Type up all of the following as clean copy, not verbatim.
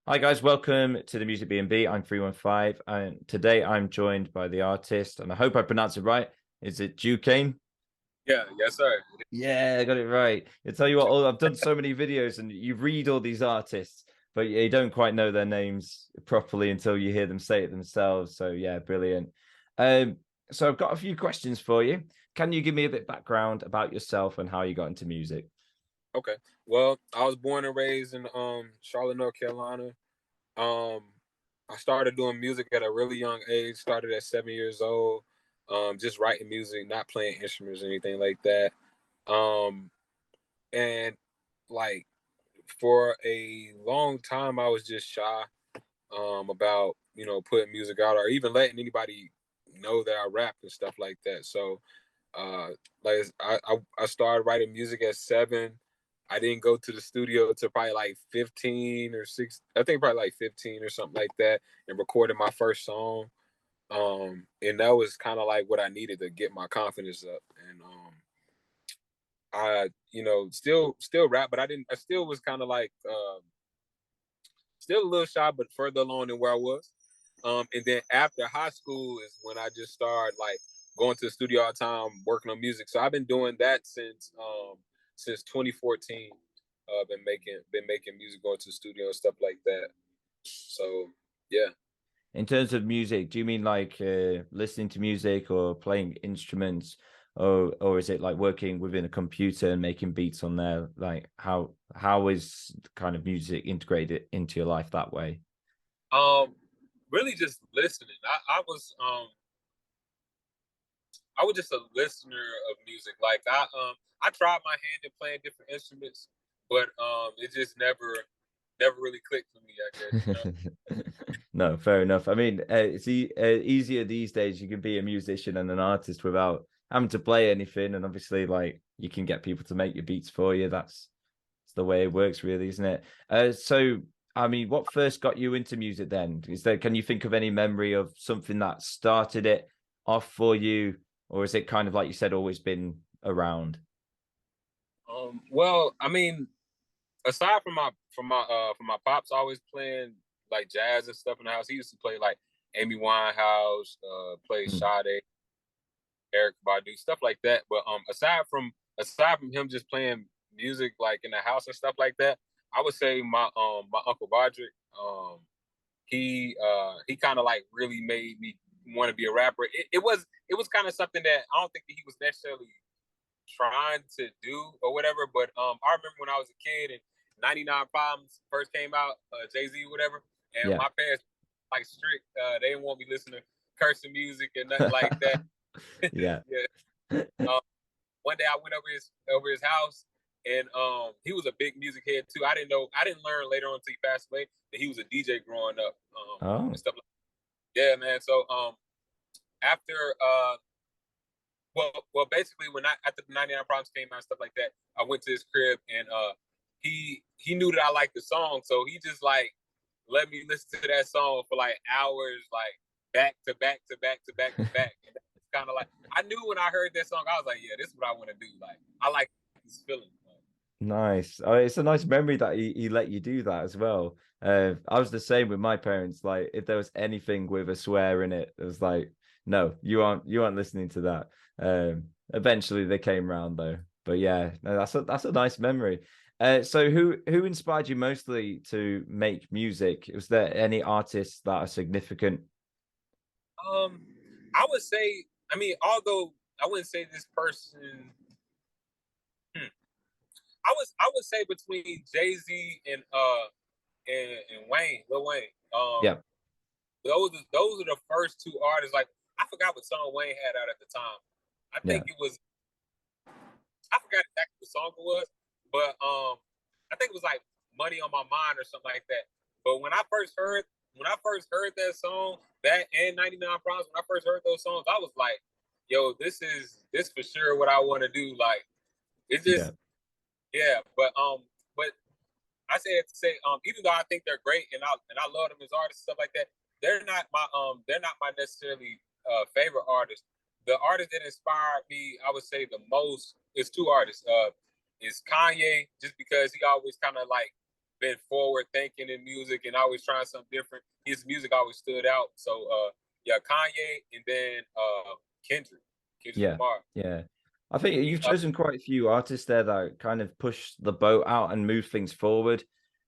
Hi guys, welcome to the Music B&B. I'm 315 and today I'm joined by the artist, and I hope I pronounce it right. Is it Ju Kain? Yeah, yes, sir. Yeah, I got it right. I tell you what, I've done so many videos and you read all these artists, but you don't quite know their names properly until you hear them say it themselves. So yeah, brilliant. Um, so I've got a few questions for you. Can you give me a bit background about yourself and how you got into music? Okay. Well, I was born and raised in Charlotte, North Carolina. Um, I started doing music at a really young age. Started at 7 years old. Just writing music, not playing instruments or anything like that. Um, and like for a long time, I was just shy about putting music out or even letting anybody know that I rap and stuff like that. So Uh, like I started writing music at 7. I didn't go to the studio till probably like 15 or 6. I think probably like 15 or something like that, and recorded my first song. And that was kind of like what I needed to get my confidence up. And I, still rap, but I didn't. I still was kind of like still a little shy, but further along than where I was. And then after high school is when I just started like going to the studio all the time, working on music. So I've been doing that since 2014. Been making music, going to the studio and stuff like that. So yeah. In terms of music, do you mean like listening to music or playing instruments, or is it like working within a computer and making beats on there? Like how is kind of music integrated into your life that way? Um, really just listening. I was just a listener of music. Like I tried my hand at playing different instruments, but it just never really clicked for me, I guess. No, fair enough. I mean, it's easier these days. You can be a musician and an artist without having to play anything, and obviously, like you can get people to make your beats for you. That's the way it works, really, isn't it? So, I mean, what first got you into music then? Can you think of any memory of something that started it off for you, or is it kind of like you said, always been around? Well, I mean, aside from my pops always playing like jazz and stuff in the house, he used to play like Amy Winehouse, play Hmm. Sade, Eric Badu, stuff like that. But aside from him just playing music like in the house and stuff like that, I would say my uncle Bodrick, he kind of like really made me want to be a rapper. It was kind of something that I don't think that he was necessarily trying to do or whatever. But I remember when I was a kid and 99 Problems first came out, Jay Z, whatever, and Yeah. my parents like strict. They didn't want me listening to cursing music and nothing like that. Yeah. Yeah. Um, One day I went over his house, and he was a big music head too. I didn't learn later on until he passed away that he was a DJ growing up, and Oh. stuff like that. Yeah, man. So after well, basically when I after the 99 Problems came out and stuff like that, I went to his crib, and he knew that I liked the song, so he just like let me listen to that song for like hours, like back to back to back to back to back. And it's kind of like I knew when I heard that song, I was like, yeah, this is what I want to do. Like I like this feeling. Nice. Oh, it's a nice memory that he let you do that as well. I was the same with my parents. Like, if there was anything with a swear in it, it was like, no, you aren't listening to that. Eventually they came round though. But yeah, no, that's a nice memory. So who inspired you mostly to make music? Was there any artists that are significant? Um, I would say, I mean, although I wouldn't say this person. Hmm, I would say between Jay Z and Wayne, Lil Wayne. Yeah, Those are the first two artists. Like I forgot what song Wayne had out at the time. I yeah, think it was I forgot exactly what song it was, but I think it was like Money on My Mind or something like that. But when I first heard that song, that and 99 Problems, when I first heard those songs, I was like, yo, this for sure what I want to do. Like it's yeah, just yeah, but I say it to say, even though I think they're great and I love them as artists and stuff like that, they're not my necessarily favorite artists. The artist that inspired me, I would say the most is two artists. Is Kanye, just because he always kind of like been forward thinking in music and always trying something different. His music always stood out. So yeah, Kanye and then Kendrick Yeah, Lamar. yeah. I think you've chosen quite a few artists there that kind of push the boat out and move things forward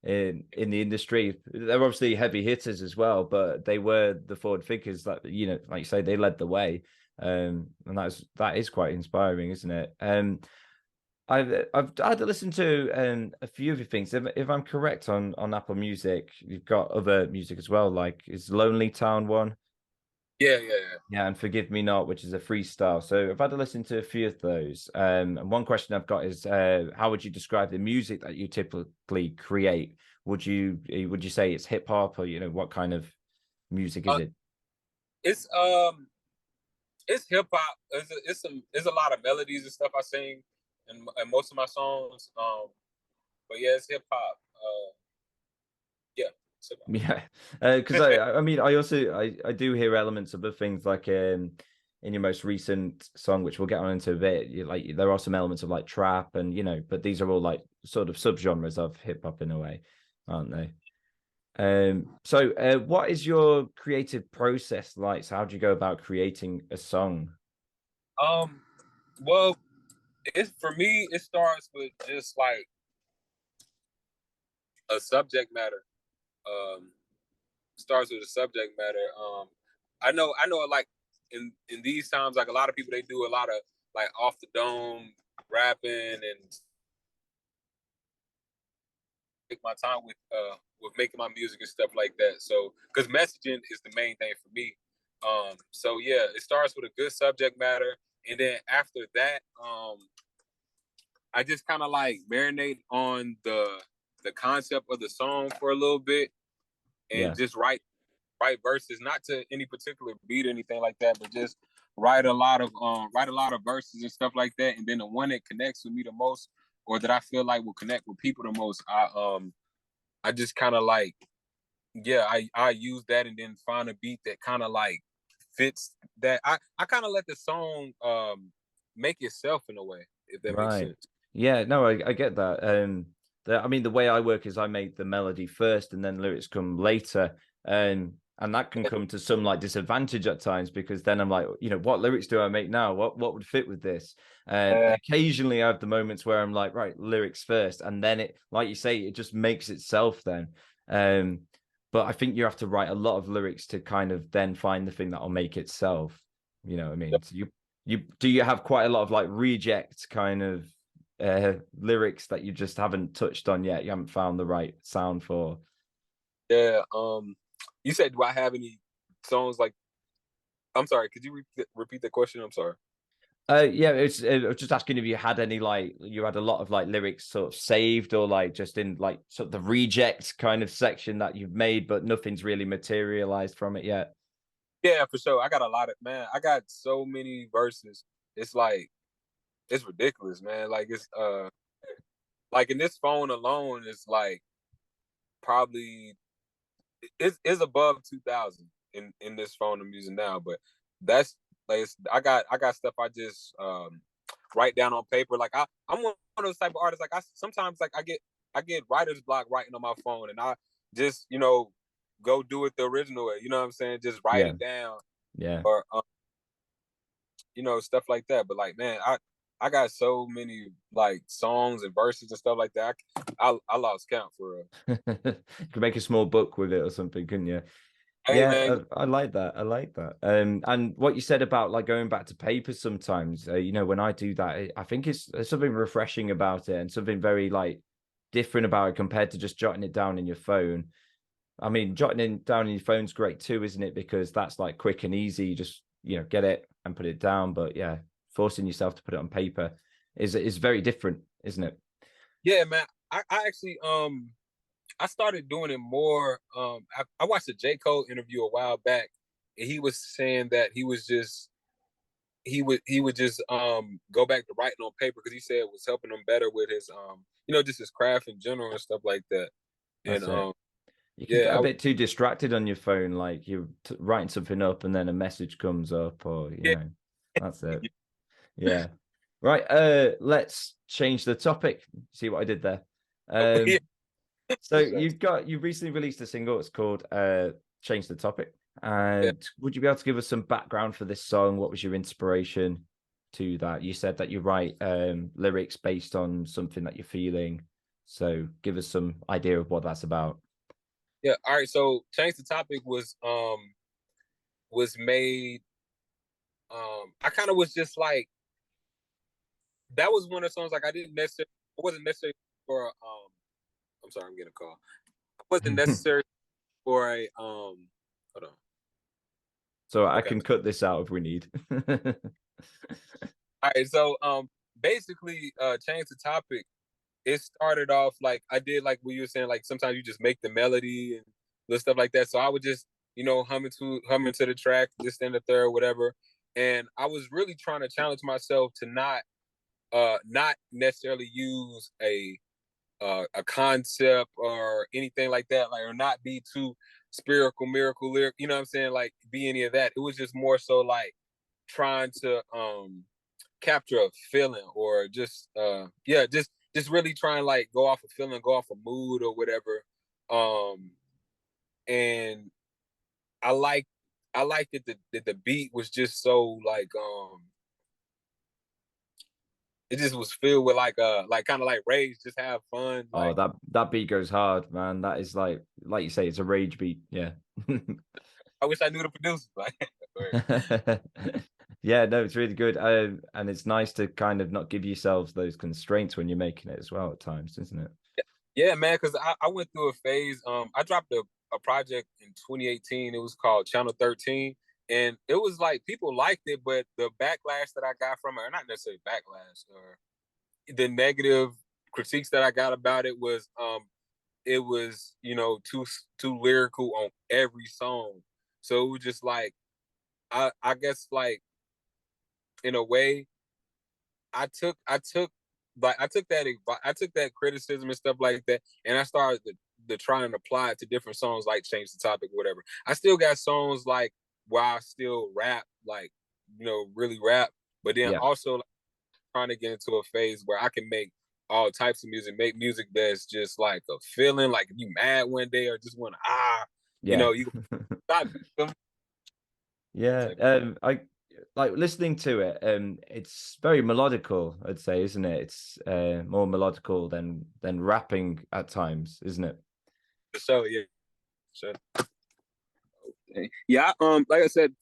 in the industry. They're obviously heavy hitters as well, but they were the forward thinkers that, you know, like you say, they led the way. And that is quite inspiring, isn't it? I've had to listen to a few of your things. If I'm correct on Apple Music, you've got other music as well, like is Lonely Town one? Yeah. Yeah, and Forgive Me Not, which is a freestyle. So I've had to listen to a few of those. And one question I've got is, how would you describe the music that you typically create? Would you say it's hip hop, or, you know, what kind of music is it? It's hip hop. It's a lot of melodies and stuff I sing and most of my songs. But yeah, it's hip hop. Yeah. Yeah, because I mean, I do hear elements of other things, like in your most recent song, which we'll get on into a bit. Like there are some elements of like trap, and, you know, but these are all like sort of subgenres of hip hop in a way, aren't they? So what is your creative process like? So how do you go about creating a song? Well, it's for me. It starts with just like a subject matter. Starts with a subject matter. I know, like in these times, like a lot of people, they do a lot of like off the dome rapping and take my time with making my music and stuff like that. So, because messaging is the main thing for me. So yeah, it starts with a good subject matter, and then after that, I just kind of like marinate on the concept of the song for a little bit, and Yeah. just write verses, not to any particular beat or anything like that, but just write a lot of verses and stuff like that. And then the one that connects with me the most, or that I feel like will connect with people the most, I just kind of like, yeah, I use that, and then find a beat that kind of like fits that. I kind of let the song make itself in a way, if that makes Right. sense. Yeah, no, I get that. I mean, the way I work is I make the melody first and then lyrics come later. And that can come to some like disadvantage at times, because then I'm like, you know, what lyrics do I make now? What would fit with this? Occasionally I have the moments where I'm like, right, lyrics first, and then it, like you say, it just makes itself then. Um, but I think you have to write a lot of lyrics to kind of then find the thing that'll make itself. You know what I mean? So you have quite a lot of like reject kind of lyrics that you just haven't touched on yet. You haven't found the right sound for. Yeah. You said, do I have any songs like? I'm sorry. Could you repeat the question? I'm sorry. Yeah, I was just asking if you had any, like, you had a lot of like lyrics sort of saved, or like just in like sort of the reject kind of section that you've made, but nothing's really materialized from it yet. Yeah, for sure. I got a lot of, man. I got so many verses. It's like it's ridiculous, man. Like like in this phone alone is like probably it's above 2,000 in this phone I'm using now. But that's like I got stuff I just write down on paper. Like I'm one of those type of artists. Like I sometimes like I get writer's block writing on my phone, and I just go do it the original way. You know what I'm saying? Just write Yeah, it down, yeah. or stuff like that. But like, man, I got so many like songs and verses and stuff like that. I lost count for real. You could make a small book with it or something, couldn't you? Hey Yeah, man, I like that. I like that. And what you said about like going back to paper sometimes, you know, when I do that, I think there's something refreshing about it, and something very like different about it compared to just jotting it down in your phone. I mean, jotting it down in your phone's great too, isn't it? Because that's like quick and easy. You just, you know, get it and put it down. But yeah, forcing yourself to put it on paper is very different, isn't it? yeah, man. I actually I started doing it more. I watched a J. Cole interview a while back, and he was saying that he would just go back to writing on paper because he said it was helping him better with his just his craft in general and stuff like that. And That's it. You can get yeah, a bit too distracted on your phone, like you're writing something up and then a message comes up, or, you yeah, know, that's it. Yeah. Right. Let's change the topic. See what I did there. yeah, Um, So you've recently released a single. It's called Change the Topic. Yeah. And would you be able to give us some background for this song? What was your inspiration to that? You said that you write lyrics based on something that you're feeling. So give us some idea of what that's about. Yeah. All right. So Change the Topic was made. I kind of was just like, that was one of the songs like I wasn't necessarily for I'm sorry, I'm getting a call. I wasn't necessary for a hold on. So I Okay. can cut this out if we need. All right, so basically Change the Topic. It started off like I did like what you were saying, like sometimes you just make the melody and little stuff like that. So I would just, humming to the track, this and the third, whatever. And I was really trying to challenge myself to not necessarily use a concept or anything like that, like, or not be too spiritual, miracle, lyric, you know what I'm saying? Like be any of that. It was just more so like trying to capture a feeling or just really try and like go off a feeling, go off a mood or whatever. And I like I like that the beat was just so like it just was filled with like kind of like rage, just have fun. Oh, Like that beat goes hard, man. That is like you say, it's a rage beat. Yeah. I wish I knew the producer. Like Yeah, no, it's really good. And it's nice to kind of not give yourselves those constraints when you're making it as well at times, isn't it? yeah, man, because I went through a phase. I dropped a project in 2018. It was called Channel 13. And it was like people liked it, but the backlash that I got from it, or not necessarily backlash, or the negative critiques that I got about it was, too lyrical on every song. So it was just like I guess like in a way, I took that criticism and stuff like that, and I started to try and apply it to different songs, like Change the Topic, whatever. I still got songs like where I still rap, like really rap, but then Yeah. also like, trying to get into a phase where I can make all types of music, make music that's just like a feeling, like if you mad one day or just want to Yeah. you stop. Yeah. I like listening to it. It's very melodical, I'd say, isn't it? It's more melodical than rapping at times, isn't it? So yeah, sure. Yeah. Like I said,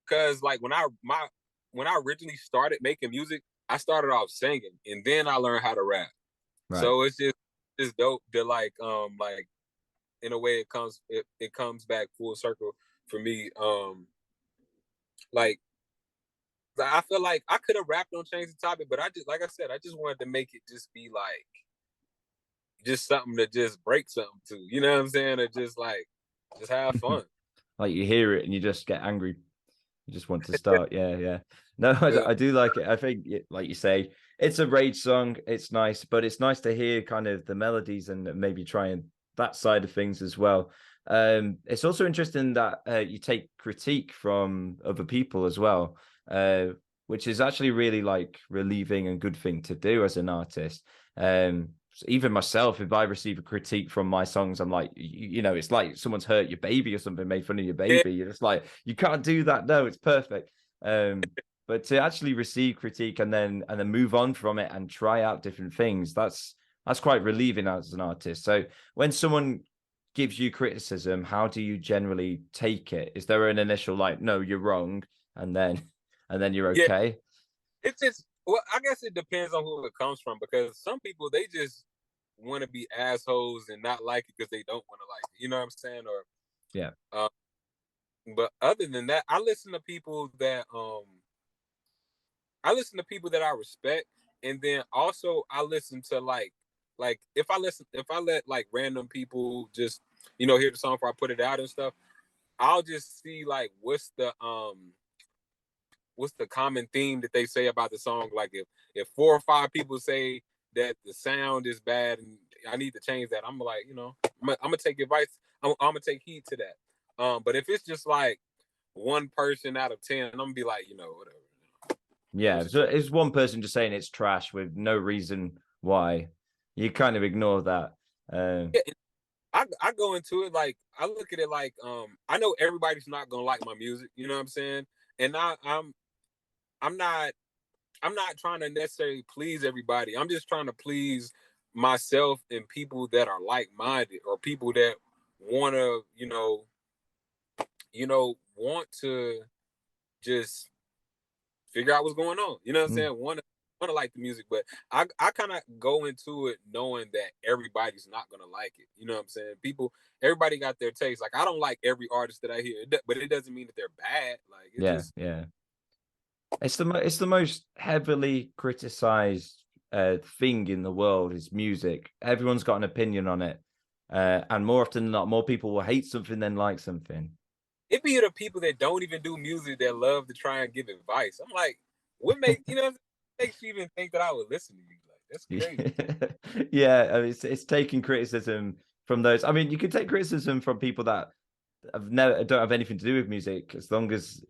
because like when I originally started making music, I started off singing and then I learned how to rap. Right. So it's just dope to like in a way it comes back full circle for me. Like I feel like I could have rapped on Change the Topic, but I just like I said, I just wanted to make it just be like just something to just break something to. You know what I'm saying? Or just have fun. Like you hear it and you just get angry. You just want to start. Yeah, yeah. No, Yeah. I do like it. I think, like you say, it's a rage song. It's nice, but it's nice to hear kind of the melodies and maybe trying that side of things as well. It's also interesting that you take critique from other people as well, which is actually really like relieving and good thing to do as an artist. Even myself, if I receive a critique from my songs, I'm like, it's like someone's hurt your baby or something, made fun of your Yeah. baby. You're just like, you can't do that. No, it's perfect. But to actually receive critique and then move on from it and try out different things, that's quite relieving as an artist. So when someone gives you criticism, how do you generally take it? Is there an initial like, no, you're wrong, and then you're Yeah. okay? It's just well, I guess it depends on who it comes from because some people they just want to be assholes and not like it because they don't want to like it. You know what I'm saying? Or Yeah. but other than that, I listen to people that I respect, and then also I listen to like if I let like random people just hear the song before I put it out and stuff, I'll just see like what's the common theme that they say about the song. Like if 4 or 5 people say that the sound is bad and I need to change that, I'm like, I'm gonna take advice. I'm gonna take heed to that. But if it's just like one person out of 10, I'm gonna be like, whatever. Yeah, so it's one person just saying it's trash with no reason why. You kind of ignore that. Yeah, I go into it like I look at it like I know everybody's not gonna like my music, you know what I'm saying? And I'm not I'm not trying to necessarily please everybody. I'm just trying to please myself and people that are like minded or people that wanna, want to just figure out what's going on. You know what I'm Mm. saying? Want to like the music, but I kind of go into it knowing that everybody's not gonna like it. You know what I'm saying? Everybody got their taste. Like I don't like every artist that I hear, but it doesn't mean that they're bad. Like it Yeah, just yeah. It's the most heavily criticized thing in the world is music. Everyone's got an opinion on it, and more often than not, more people will hate something than like something. it be the people that don't even do music that love to try and give advice. I'm like, what make what makes you even think that I would listen to you? Like that's crazy. Yeah, I mean, it's taking criticism from those. I mean, you could take criticism from people that have never don't have anything to do with music, as long as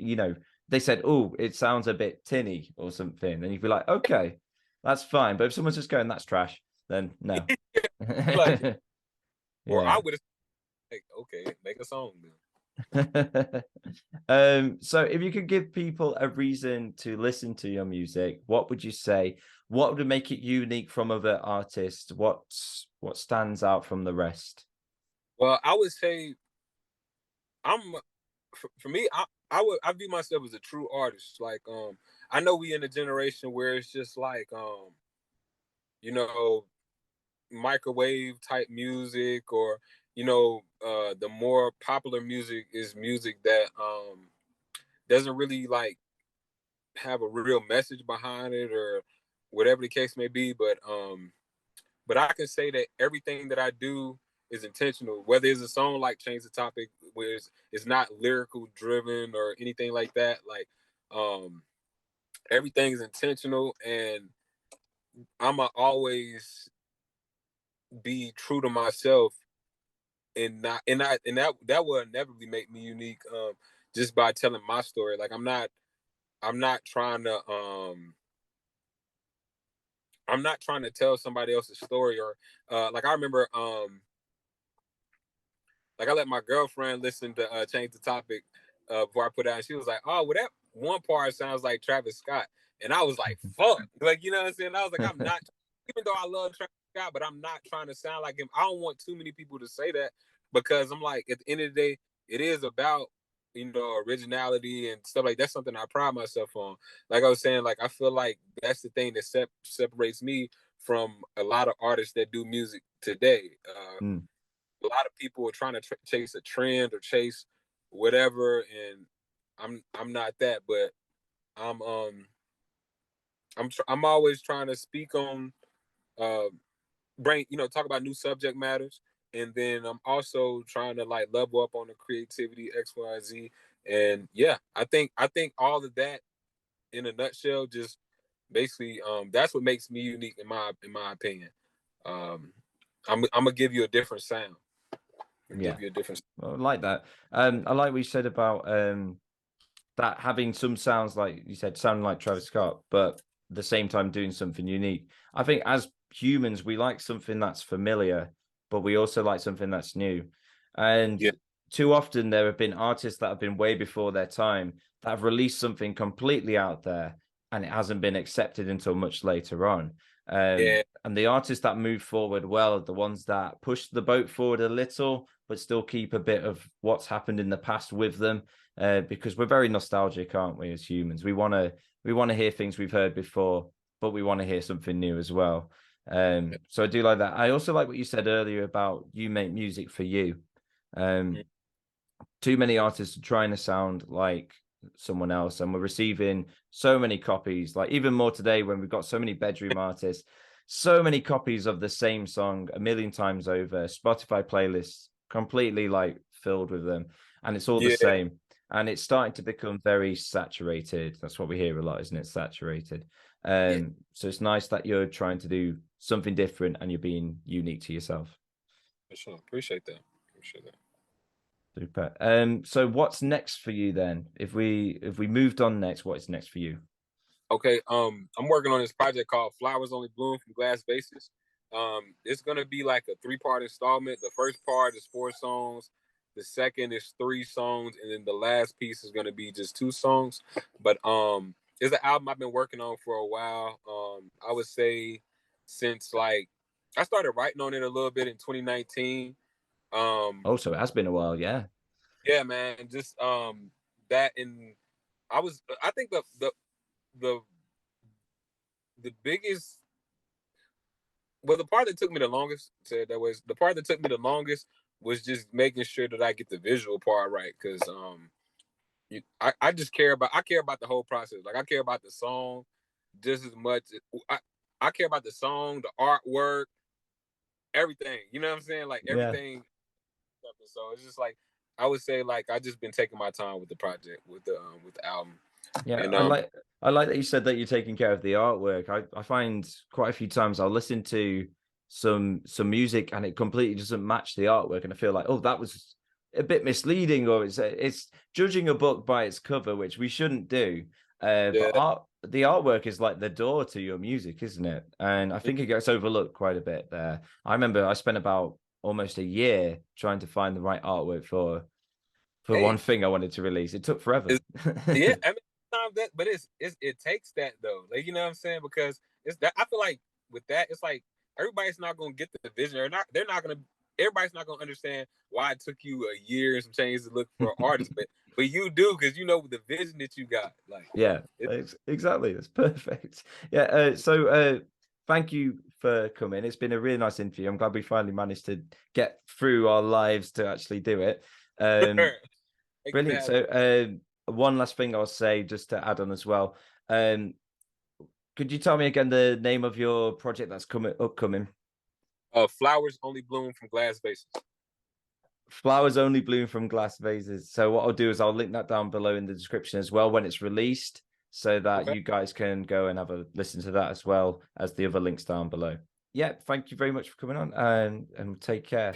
they said, "Oh, it sounds a bit tinny" or something, and you'd be like, "Okay, that's fine." But if someone's just going, "That's trash," then no. Like, or I Yeah. would have like, okay, make a song then. So if you could give people a reason to listen to your music, what would you say? What would make it unique from other artists? What stands out from the rest? Well, I would say I'm for me, I view myself as a true artist. Like I know we in a generation where it's just like you know, microwave type music or the more popular music is music that doesn't really like have a real message behind it or whatever the case may be, but I can say that everything that I do is intentional. Whether it's a song like Change the Topic, where it's not lyrical driven or anything like that. Like everything is intentional, and I'ma always be true to myself, and that will inevitably make me unique. Just by telling my story. Like I'm not trying to I'm not trying to tell somebody else's story or like I remember like I let my girlfriend listen to Change the Topic before I put it out. And she was like, "Oh, well, that one part sounds like Travis Scott," and I was like, "Fuck!" Like you know what I'm saying? I was like, "I'm not," even though I love Travis Scott, but I'm not trying to sound like him. I don't want too many people to say that because I'm like, at the end of the day, it is about originality and stuff like that's something I pride myself on. Like I was saying, like I feel like that's the thing that separates me from a lot of artists that do music today. Mm, A lot of people are trying to chase a trend or chase whatever, and I'm not that, but I'm I'm always trying to speak on uh bring talk about new subject matters, and then I'm also trying to like level up on the creativity XYZ, and yeah, I think all of that in a nutshell just basically that's what makes me unique in my opinion. um I'm gonna give you a different sound. yeah, Give you a different. well, I like that. I like what you said about that having some sounds like you said, sounding like Travis Scott, but at the same time doing something unique. I think as humans, we like something that's familiar, but we also like something that's new. And Yeah. too often there have been artists that have been way before their time that have released something completely out there and it hasn't been accepted until much later on. Yeah. And the artists that move forward well are the ones that push the boat forward a little, but still keep a bit of what's happened in the past with them. Because we're very nostalgic, aren't we, as humans? We want to hear things we've heard before, but we want to hear something new as well. So I do like that. I also like what you said earlier about you make music for you. Um, too many artists are trying to sound like someone else, and we're receiving so many copies. Like even more today, when we've got so many bedroom artists, so many copies of the same song a million times over. Spotify playlists completely like filled with them, and it's all the Yeah. same. And it's starting to become very saturated. That's what we hear a lot, isn't it? Saturated. Yeah. So it's nice that you're trying to do something different and you're being unique to yourself. For sure. Appreciate that. Appreciate that. Super. So what's next for you then? If we moved on next, what is next for you? Okay, I'm working on this project called Flowers Only Bloom from Glass Vases. It's gonna be like a 3-part installment. The first part is 4 songs, the second is 3 songs, and then the last piece is gonna be just 2 songs. But it's an album I've been working on for a while. I would say since like I started writing on it a little bit in 2019. Also, it has been a while, yeah. Yeah, man, just that and I think the the biggest the part that took me the longest was just making sure that I get the visual part right, because I just care about the whole process. Like I care about the song just as much. I care about the song, the artwork, everything. You know what I'm saying? Like Yeah. everything. So it's just like I would say like I just been taking my time with the project with the album. Yeah, And I like that you said that you're taking care of the artwork. I find quite a few times I'll listen to some music and it completely doesn't match the artwork, and I feel like, oh, that was a bit misleading, or it's judging a book by its cover, which we shouldn't do. yeah, But the artwork is like the door to your music, isn't it? And I think it gets overlooked quite a bit there. I remember I spent about almost a year trying to find the right artwork for one hey, thing I wanted to release. It took forever. yeah, I mean, sometimes that, but it takes that though. Like you know what I'm saying? Because it's that I feel like with that, it's like everybody's not gonna get the vision, or not. They're not gonna. Everybody's not gonna understand why it took you a year and some change to look for an artist, but you do because you know the vision that you got. Like Yeah, exactly. That's perfect. Yeah. Thank you for coming. It's been a really nice interview. I'm glad we finally managed to get through our lives to actually do it. Um, Thank you for Brilliant. having me. So, one last thing I'll say just to add on as well. Um, could you tell me again the name of your project that's upcoming? Flowers only bloom from glass vases. Flowers only bloom from glass vases. So what I'll do is I'll link that down below in the description as well when it's released, so that Okay. you guys can go and have a listen to that as well as the other links down below. Yeah, thank you very much for coming on, and take care.